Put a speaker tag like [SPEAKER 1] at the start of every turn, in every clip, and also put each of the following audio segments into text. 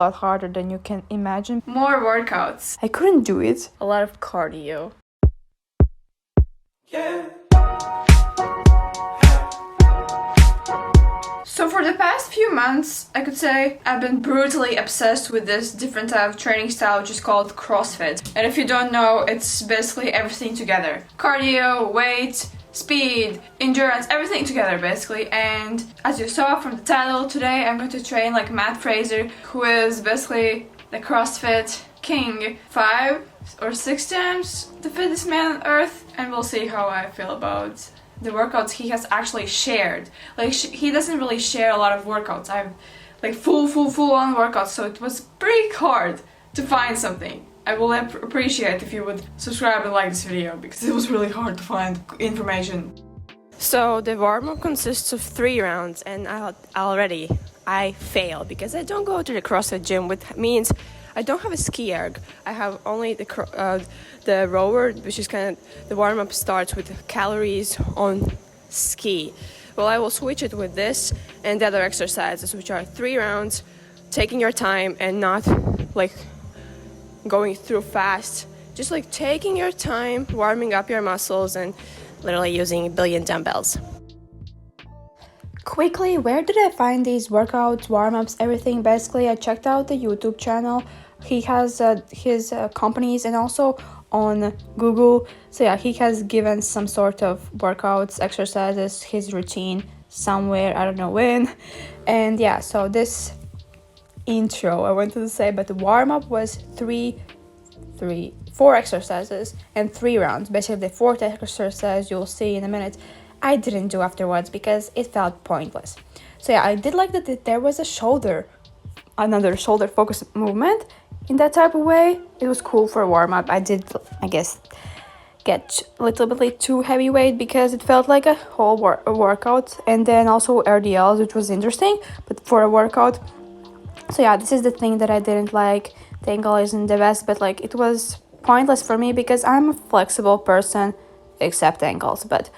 [SPEAKER 1] lot harder than you can imagine.
[SPEAKER 2] More workouts.
[SPEAKER 1] I couldn't do it.
[SPEAKER 2] A lot of cardio.
[SPEAKER 3] Yeah.
[SPEAKER 2] So for the past few months, I could say I've been brutally obsessed with this different type of training style, which is called CrossFit. And if you don't know, it's basically everything together. Cardio, weight, speed, endurance, everything together basically. And as you saw from the title, today I'm going to train like Mat Frazer, who is basically the CrossFit king, 5 or 6 times the fittest man on earth. And we'll see how I feel about the workouts he has actually shared. Like he doesn't really share a lot of workouts. I've like full on workouts, so it was pretty hard to find something. I will appreciate if you would subscribe and like this video, because it was really hard to find information. So the warm-up consists of 3 rounds, and I fail because I don't go to the CrossFit gym, which means I don't have a ski erg. I have only the rower, which is kind of the warm-up starts with calories on ski. Well, I will switch it with this and the other exercises, which are 3 rounds, taking your time and not like going through fast. Just like taking your time, warming up your muscles, and literally using a billion dumbbells.
[SPEAKER 1] Quickly, where did I find these workouts, warm-ups, everything? Basically, I checked out the YouTube channel. He has his companies, and also on Google. So yeah, he has given some sort of workouts, exercises, his routine somewhere, I don't know when. And yeah, so this intro I wanted to say, but the warm-up was 4 exercises and 3 rounds. Basically, the 4th exercise you'll see in a minute I didn't do afterwards because it felt pointless. So yeah, I did like that there was another shoulder focus movement in that type of way. It was cool for a warm-up. I did, I guess, get a little bit too heavyweight because it felt like a whole workout. And then also rdls, which was interesting, but for a workout. So yeah, this is the thing that I didn't like. The angle isn't the best, but like it was pointless for me because I'm a flexible person, except ankles. But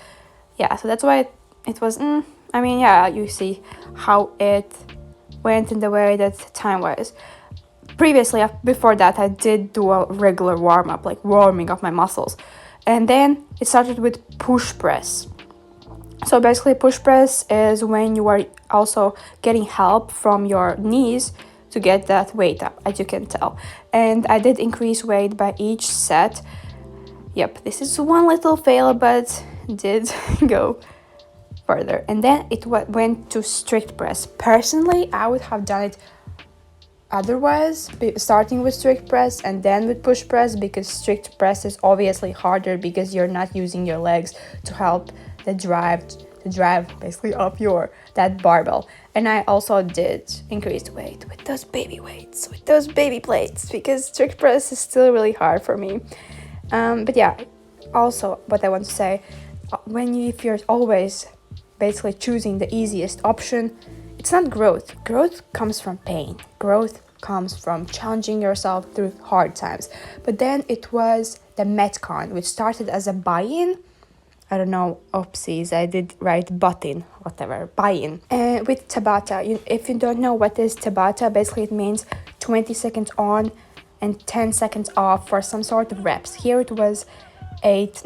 [SPEAKER 1] yeah, so that's why it was, I mean, yeah, you see how it went in the way that time-wise. Previously, before that, I did do a regular warm-up, like warming up my muscles. And then it started with push press. So basically, push press is when you are also getting help from your knees to get that weight up, as you can tell. And I did increase weight by each set. Yep, this is one little fail, but did go further. And then it went to strict press. Personally, I would have done it otherwise, starting with strict press and then with push press, because strict press is obviously harder because you're not using your legs to help the drive basically up that barbell. And I also did increase weight with those baby weights, with those baby plates, because strict press is still really hard for me. But yeah, also what I want to say, if you're always basically choosing the easiest option, it's not growth. Growth comes from pain. Growth comes from challenging yourself through hard times. But then it was the METCON, which started as a buy-in. I don't know, oopsies, I did write butt-in, whatever, buy-in. And with Tabata, if you don't know what is Tabata, basically it means 20 seconds on and 10 seconds off for some sort of reps. Here it was 8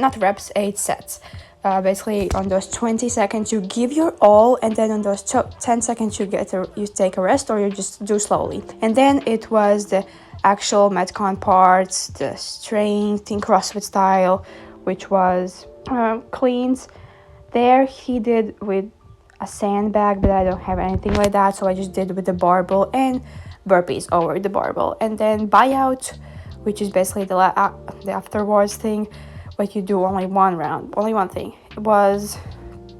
[SPEAKER 1] sets. Basically on those 20 seconds you give your all, and then on those 10 seconds you take a rest, or you just do slowly. And then it was the actual METCON parts, the strength in CrossFit style, which was cleans. There he did with a sandbag, but I don't have anything like that, so I just did with the barbell and burpees over the barbell. And then buyout, which is basically the afterwards thing, but you do only one thing. It was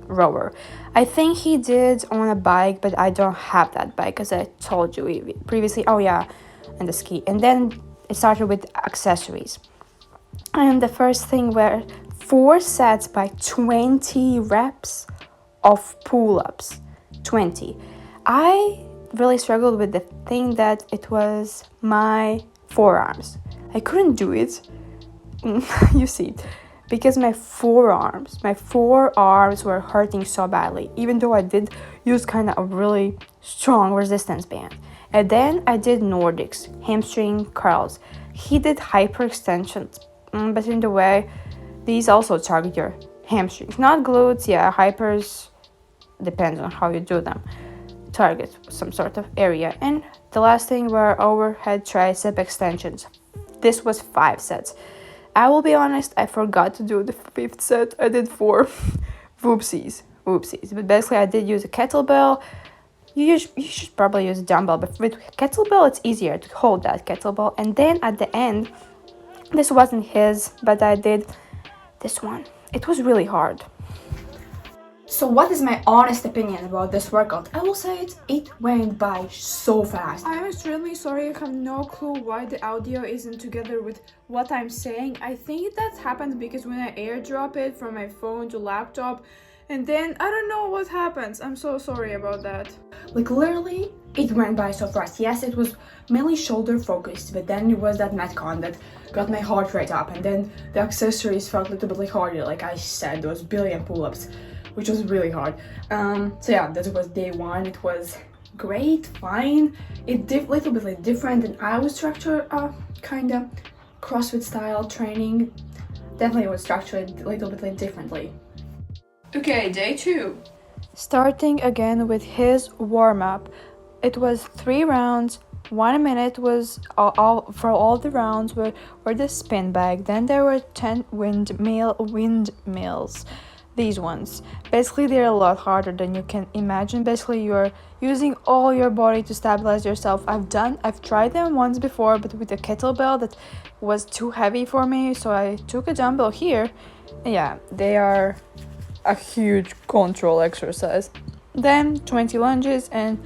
[SPEAKER 1] rower. I think he did on a bike, but I don't have that bike because I told you previously. Oh yeah, and the ski. And then it started with accessories. And the first thing were 4 sets by 20 reps of pull-ups. 20. I really struggled with the thing that it was my forearms. I couldn't do it. You see, because my forearms were hurting so badly, even though I did use kind of a really strong resistance band. And then I did Nordics, hamstring curls. He did hyperextensions, but in the way, these also target your hamstrings, not glutes. Yeah, hypers depends on how you do them. Target some sort of area. And the last thing were overhead tricep extensions. This was 5 sets. I will be honest, I forgot to do the 5th set. I did 4. Whoopsies. But basically, I did use a kettlebell. You should probably use a dumbbell, but with kettlebell, it's easier to hold that kettlebell. And then at the end, this wasn't his, but I did this one. It was really hard. So what is my honest opinion about this workout? I will say it went by so fast. I'm extremely sorry, I have no clue why the audio isn't together with what I'm saying. I think that happened because when I airdrop it from my phone to laptop, and then I don't know what happens. I'm so sorry about that. Like literally, it went by so fast. Yes, it was mainly shoulder focused, but then it was that METCON that got my heart rate up, and then the accessories felt a little bit harder. Like I said, those billion pull-ups, which was really hard. So yeah, that was day 1. It was great, fine. It did little bit like different than I would structure kinda CrossFit style training. Definitely would structure it a little bit like differently.
[SPEAKER 2] Okay, day 2.
[SPEAKER 1] Starting again with his warm-up. It was 3 rounds. 1 minute was all for all the rounds were the spin bag. Then there were 10 windmills. These ones. Basically, they're a lot harder than you can imagine. Basically, you're using all your body to stabilize yourself. I've tried them once before, but with a kettlebell that was too heavy for me, so I took a dumbbell here. Yeah, they are a huge control exercise. Then 20 lunges, and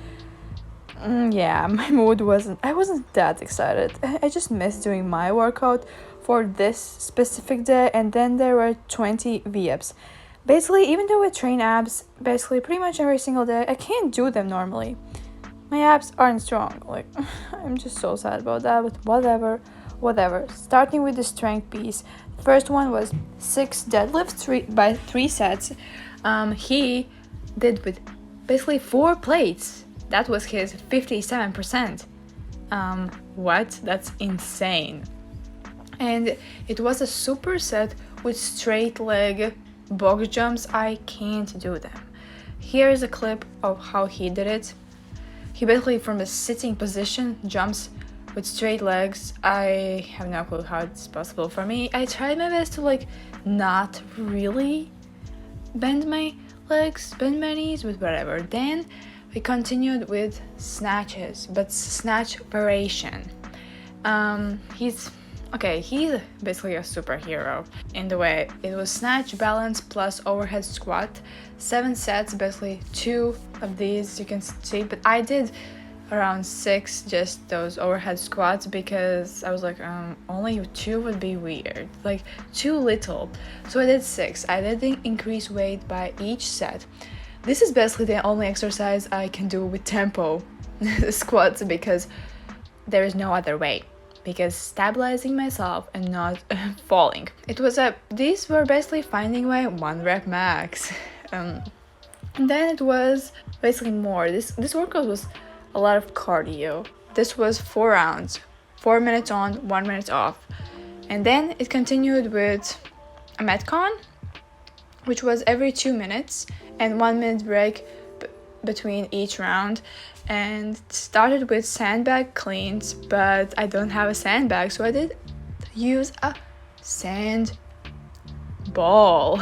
[SPEAKER 1] yeah, my mood I wasn't that excited. I just missed doing my workout for this specific day. And then there were 20 V-ups. Basically, even though I train abs basically pretty much every single day, I can't do them normally. My abs aren't strong. Like, I'm just so sad about that, but whatever. Starting with the strength piece. First one was 6 deadlifts by 3 sets. He did with basically 4 plates. That was his 57%. What? That's insane. And it was a superset with straight leg box jumps. I can't do them. Here is a clip of how he did it. He basically from a sitting position jumps with straight legs. I have no clue how it's possible for me. I tried my best to like not really bend my legs, bend my knees, but whatever. Then we continued with snatches, but snatch variation. He's basically a superhero in the way. It was snatch, balance plus overhead squat, 7 sets, basically 2 of these you can see, but I did around 6 just those overhead squats because I was like only 2 would be weird, like too little, so I did 6. I did increase weight by each set. This is basically the only exercise I can do with tempo squats because there is no other way, because stabilizing myself and not falling. These were basically finding my 1 rep max. And then it was basically more. This workout was a lot of cardio. This was 4 rounds, 4 minutes on, 1 minute off. And then it continued with a METCON, which was every 2 minutes and 1 minute break between each round. And started with sandbag cleans, but I don't have a sandbag, so I did use a sand ball.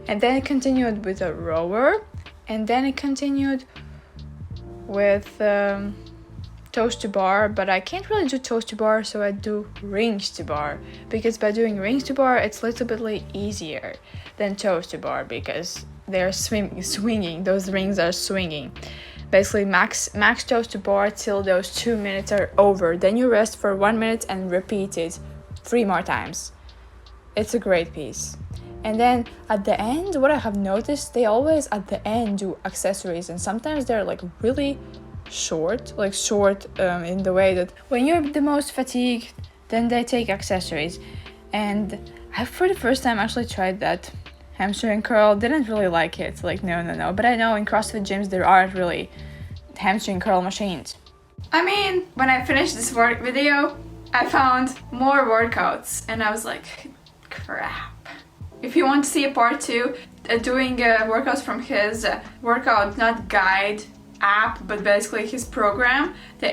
[SPEAKER 1] And then it continued with a rower, and then it continued with toes to bar, but I can't really do toes to bar, so I do rings to bar, because by doing rings to bar it's a little bit easier than toes to bar because they're swinging. Those rings are swinging. Basically max toes to bar till those 2 minutes are over. Then you rest for 1 minute and repeat it 3 more times. It's a great piece. And then at the end, what I have noticed, they always at the end do accessories, and sometimes they're like really short in the way that when you're the most fatigued, then they take accessories. And I for the first time actually tried that hamstring curl. Didn't really like it. Like no. But I know in CrossFit gyms there aren't really hamstring curl machines.
[SPEAKER 2] I mean, when I finished this work video, I found more workouts and I was like, crap. If you want to see a part 2, doing workouts from his workout, not guide app, but basically his program, the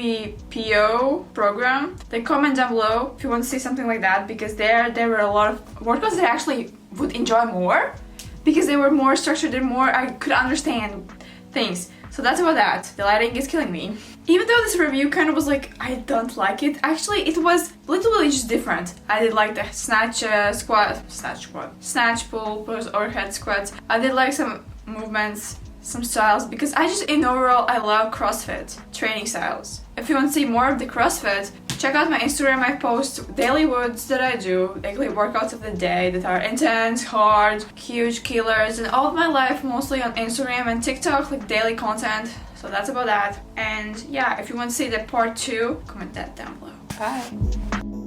[SPEAKER 2] HBPO program, then comment down below if you want to see something like that, because there were a lot of workouts that I actually would enjoy more because they were more structured and more I could understand things. So that's about that. The lighting is killing me. Even though this review kind of was like, I don't like it, actually it was literally just different. I did like the snatch pull, plus overhead squats. I did like some movements, some styles, because I just, in overall, I love CrossFit training styles. If you want to see more of the CrossFit, check out my Instagram. I post daily WODs that I do, daily workouts of the day that are intense, hard, huge killers, and all of my life mostly on Instagram and TikTok, like daily content. So that's about that. And yeah, if you want to see the part 2, comment that down below. Bye.